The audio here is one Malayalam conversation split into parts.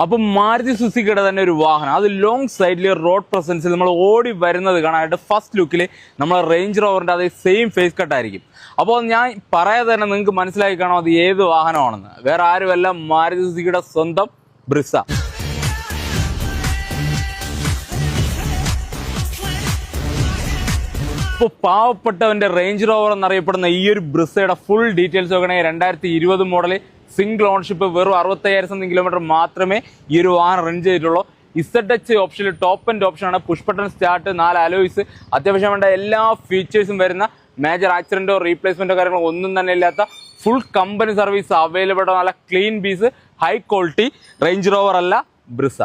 അപ്പം മാരുതി സുസുക്കിയുടെ തന്നെ ഒരു വാഹനം, അത് ലോങ് സൈഡിൽ റോഡ് പ്രസൻസിൽ നമ്മൾ ഓടി വരുന്നത് കാണാനായിട്ട് ഫസ്റ്റ് ലുക്കിൽ നമ്മൾ റേഞ്ച് റോവറിൻ്റെ അതേ സെയിം ഫേസ് കട്ടായിരിക്കും. അപ്പോൾ ഞാൻ പറയാതെ തന്നെ നിങ്ങൾക്ക് മനസ്സിലാക്കി കാണാം അത് ഏത് വാഹനമാണെന്ന്. വേറെ ആരുമല്ല, മാരുതി സുസുക്കിയുടെ സ്വന്തം ബ്രിസ. ഇപ്പോൾ പാവപ്പെട്ടവൻ്റെ റേഞ്ച് റോവർ എന്നറിയപ്പെടുന്ന ഈ ഒരു ബ്രിസയുടെ ഫുൾ ഡീറ്റെയിൽസ് നോക്കണമെങ്കിൽ 2020 മോഡൽ സിംഗിൾ ഓൺഷിപ്പ്, വെറും 65,000 സംതിങ് കിലോമീറ്റർ മാത്രമേ ഈ ഒരു വാഹനം റൺ ചെയ്തിട്ടുള്ളൂ. ZH ഓപ്ഷനിൽ ടോപ്പ് ആൻഡ് ഓപ്ഷനാണ്. പുഷ് ബട്ടൺ സ്റ്റാർട്ട്, 4 അലോയ്സ്, അത്യാവശ്യം വേണ്ട എല്ലാ ഫീച്ചേഴ്സും വരുന്ന, മേജർ ആക്സിഡൻറ്റോ റീപ്ലേസ്മെൻറ്റോ കാര്യങ്ങളോ ഒന്നും തന്നെ ഇല്ലാത്ത ഫുൾ കമ്പനി സർവീസ് അവൈലബിൾ ആണ്. നല്ല clean piece, high quality Range Rover അല്ല, ബ്രിസ.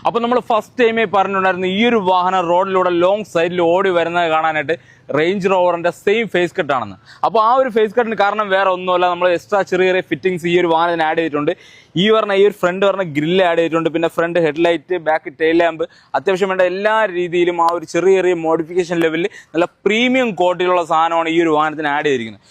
അപ്പോൾ നമ്മൾ ഫസ്റ്റ് ടൈമേ പറഞ്ഞിട്ടുണ്ടായിരുന്നു ഈ ഒരു വാഹനം റോഡിലൂടെ ലോങ് സൈഡിൽ ഓടി വരുന്നത് കാണാനായിട്ട് റേഞ്ച് റോവറിൻ്റെ സെയിം ഫേസ് കട്ടാണെന്ന്. അപ്പോൾ ആ ഒരു ഫേസ് കട്ടിന് കാരണം വേറെ ഒന്നുമല്ല, നമ്മൾ എക്സ്ട്രാ ചെറിയ ചെറിയ ഫിറ്റിങ്സ് ഈ ഒരു വാഹനത്തിന് ആഡ് ചെയ്തിട്ടുണ്ട്. ഈ ഒരു ഫ്രണ്ട് പറഞ്ഞ ഗ്രില്ല് ആഡ് ചെയ്തിട്ടുണ്ട്. പിന്നെ front headlight, back tail lamp, അത്യാവശ്യം വേണ്ട എല്ലാ രീതിയിലും ആ ഒരു ചെറിയ ചെറിയ മോഡിഫിക്കേഷൻ ലെവലിൽ നല്ല പ്രീമിയം ക്വാളിറ്റിയിലുള്ള സാധനമാണ് ഈ ഒരു വാഹനത്തിന് ആഡ് ചെയ്തിരിക്കുന്നത്.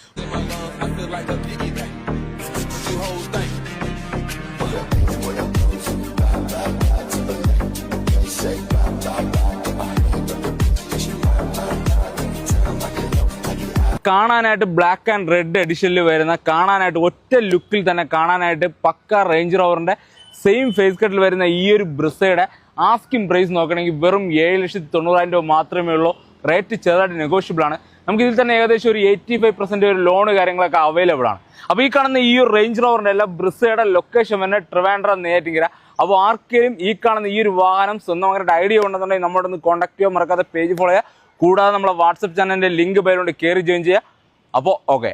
കാണാനായിട്ട് ബ്ലാക്ക് ആൻഡ് റെഡ് എഡിഷനിൽ വരുന്ന, കാണാനായിട്ട് ഒറ്റ ലുക്കിൽ തന്നെ കാണാനായിട്ട് പക്ക റേഞ്ച് റോവറിൻ്റെ സെയിം ഫേസ് കട്ടിൽ വരുന്ന ഈ ഒരു ബ്രിസയുടെ ആസ്കിംഗ് പ്രൈസ് നോക്കണമെങ്കിൽ വെറും 7,90,000 രൂപ മാത്രമേ ഉള്ളൂ. റേറ്റ് ചെറുതായിട്ട് നെഗോഷ്യബിൾ ആണ്. നമുക്ക് ഇതിൽ തന്നെ ഏകദേശം ഒരു 85% ഒരു ലോണ് കാര്യങ്ങളൊക്കെ അവൈലബിൾ ആണ്. അപ്പോൾ ഈ കാണുന്ന ഈ ഒരു റേഞ്ച് റോവറിൻ്റെ അല്ല, ബ്രിസയുടെ ലൊക്കേഷൻ തന്നെ ട്രിവാൻഡ്രം, നെയ്യാറ്റിൻകര. അപ്പോൾ ആർക്കെങ്കിലും ഈ കാണുന്ന ഈ ഒരു വാഹനം സ്വന്തമായിട്ട് ഐഡിയ ഉണ്ടെന്നുണ്ടെങ്കിൽ നമ്മളോട് ഒന്ന് കോൺടാക്ട് ചെയ്യാൻ മറക്കാതെ, പേജ് ഫോളോ ചെയ്യുക. കൂടാതെ നമ്മളെ വാട്സപ്പ് ചാനലിൻ്റെ ലിങ്ക് പേരുകൊണ്ട് കയറി ജോയിൻ ചെയ്യുക. അപ്പോൾ ഓക്കെ.